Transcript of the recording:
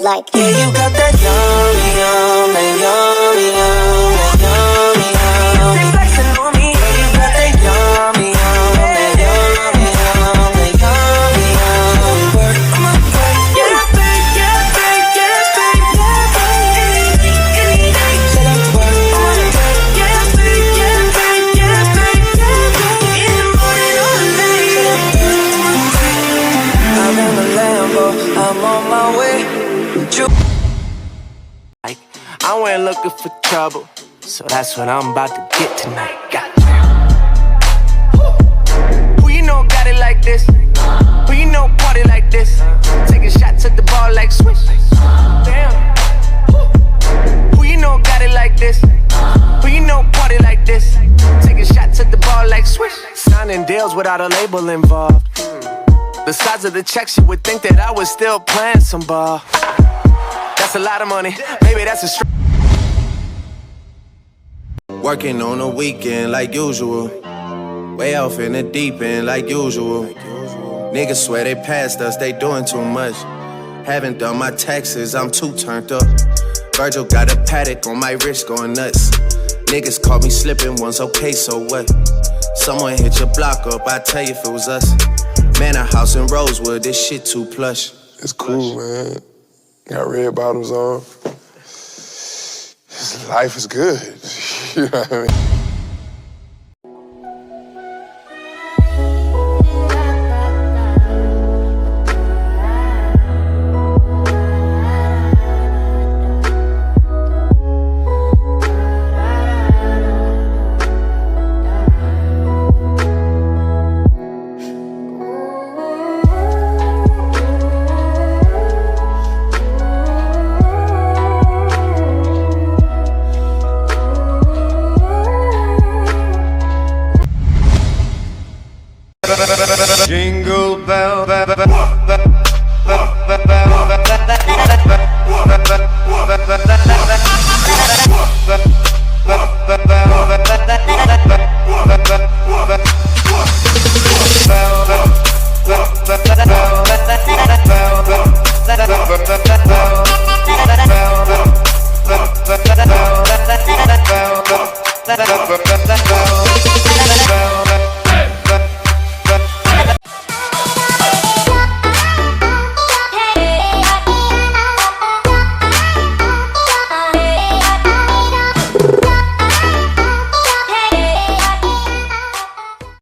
like. Yeah, you got that yummy, yum, that yummy, yum, that yummy, yum. They flexing on me. Yeah, you got that yummy, yum, that yummy, yum, that yummy, yum. Work, come on, work. Yeah, babe, yeah, babe, yeah, babe, yeah, babe. Any day, say that work, come on, work. Yeah, babe, yeah, babe, yeah, babe, yeah, babe. In the morning or late, say that work, come on, work. I'm in the Lambo, I'm on my way. I went looking for trouble, so that's what I'm about to get tonight. Who you know got it like this? Who you know party like this? Taking shots at the ball like swish. Damn. Who you know got it like this? Who you know party like this? Taking shots at the ball like swish. Signing deals without a label involved. The size of the checks, you would think that I was still playing some ball. That's a lot of money. Maybe that's a Working on the weekend like usual. Way off in the deep end like usual. Niggas swear they passed us, they doing too much. Haven't done my taxes, I'm too turned up. Virgil got a paddock on my wrist going nuts. Niggas caught me slipping once, okay, so what? Someone hit your block up, I tell you if it was us. Man, a house in Rosewood, this shit too plush. It's cool, man. Got red bottoms on. Life is good. You know what I mean? Jingle bell, bell.